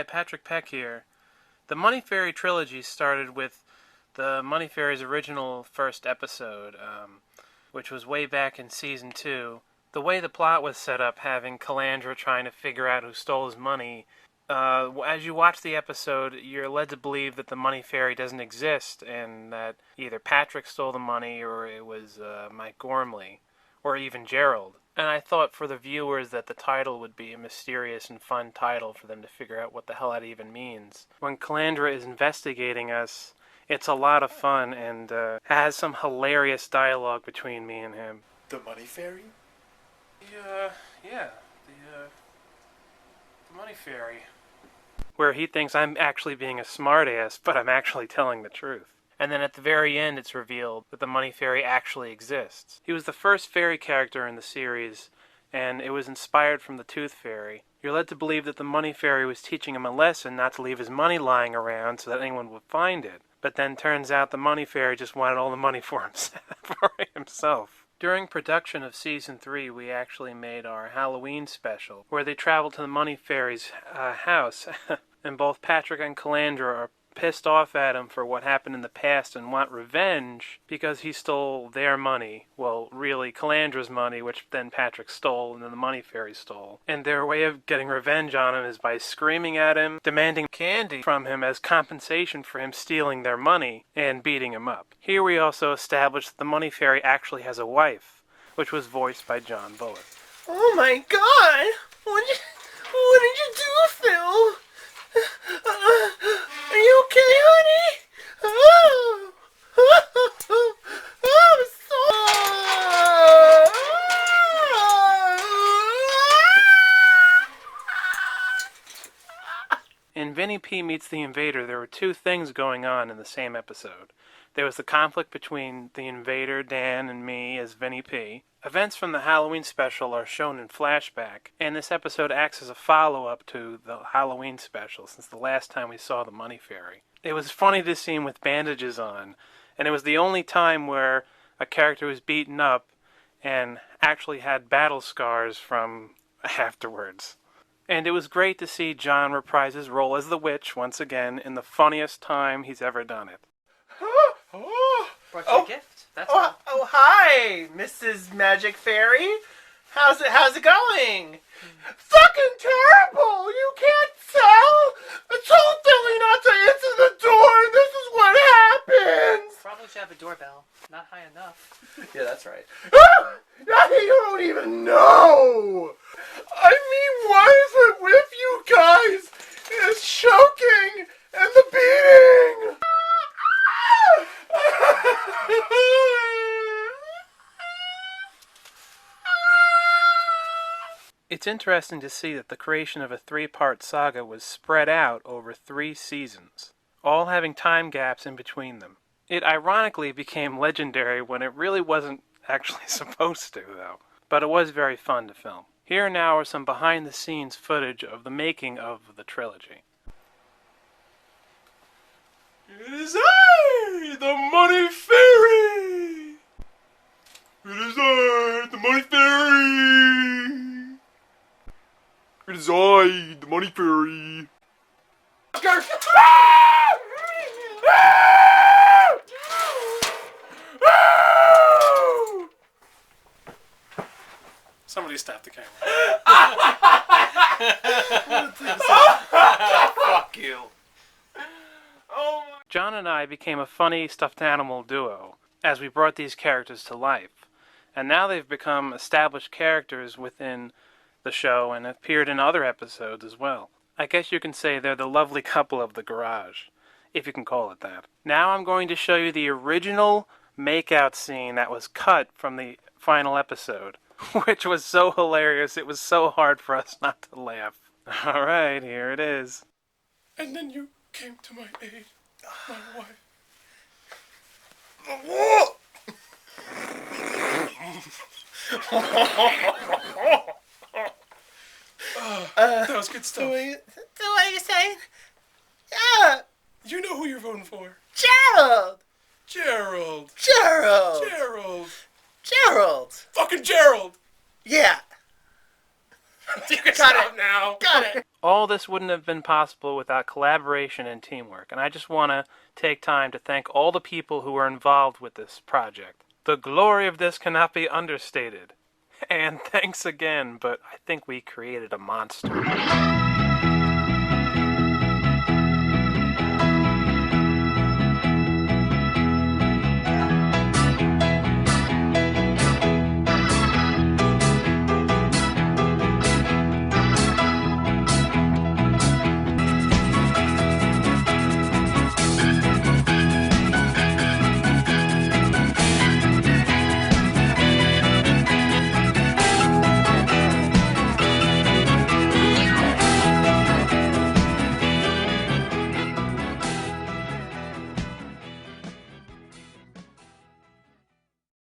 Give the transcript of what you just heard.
Hi, Patrick Peck here. The Money Fairy Trilogy started with the Money Fairy's original first episode, which was way back in Season 2. The way the plot was set up, having Calandra trying to figure out who stole his money, as you watch the episode, you're led to believe that the Money Fairy doesn't exist, and that either Patrick stole the money, or it was Mike Gormley, or even Gerald. And I thought for the viewers that the title would be a mysterious and fun title for them to figure out what the hell that even means. When Calandra is investigating us, it's a lot of fun and has some hilarious dialogue between me and him. The Money Fairy? The Money Fairy. Where he thinks I'm actually being a smartass, but I'm actually telling the truth. And then at the very end, it's revealed that the Money Fairy actually exists. He was the first fairy character in the series, and it was inspired from the Tooth Fairy. You're led to believe that the Money Fairy was teaching him a lesson not to leave his money lying around so that anyone would find it. But then turns out the Money Fairy just wanted all the money for himself. During production of Season 3, we actually made our Halloween special, where they travel to the Money Fairy's house, and both Patrick and Calandra are pissed off at him for what happened in the past and want revenge because he stole their money. Well, really, Calandra's money, which then Patrick stole and then the Money Fairy stole. And their way of getting revenge on him is by screaming at him, demanding candy from him as compensation for him stealing their money, and beating him up. Here we also established that the Money Fairy actually has a wife, which was voiced by John Bullock. Oh my god! What did you do, Phil? Are you okay, honey? Oh, I'm so... In Vinny P. Meets the Invader, there were two things going on in the same episode. There was the conflict between the Invader, Dan, and me as Vinny P. Events from the Halloween special are shown in flashback, and this episode acts as a follow-up to the Halloween special since the last time we saw the Money Fairy. It was funny to see him with bandages on, and it was the only time where a character was beaten up and actually had battle scars from afterwards. And it was great to see John reprise his role as the witch once again in the funniest time he's ever done it. Brought you a gift. That's all. Oh, hi, Mrs. Magic Fairy. How's it going? Fucking terrible! You can't tell? I told Billy not to answer the door, and this is what happens! Probably should have a doorbell. Not high enough. Yeah, that's right. You don't even know! I mean, why is it with you guys? It's choking and the beating! It's interesting to see that the creation of a 3-part saga was spread out over 3 seasons, all having time gaps in between them. It ironically became legendary when it really wasn't actually supposed to, though. But it was very fun to film. Here now are some behind-the-scenes footage of the making of the trilogy. It is I, the Money Fairy! It is I, the Money Fairy! It is I, the Money Fairy! Somebody stop the camera. Fuck you! John and I became a funny stuffed animal duo as we brought these characters to life. And now they've become established characters within the show and appeared in other episodes as well. I guess you can say they're the lovely couple of the garage, if you can call it that. Now I'm going to show you the original makeout scene that was cut from the final episode, which was so hilarious it was so hard for us not to laugh. Alright, here it is. And then you came to my aid, my wife. That was good stuff. What are you saying? Yeah! You know who you're voting for. Gerald! Gerald! Gerald! Gerald! Gerald! Fucking Gerald! Yeah. You can Got stop it. now. Got it. All this wouldn't have been possible without collaboration and teamwork, and I just want to take time to thank all the people who were involved with this project. The glory of this cannot be understated. And thanks again, but I think we created a monster.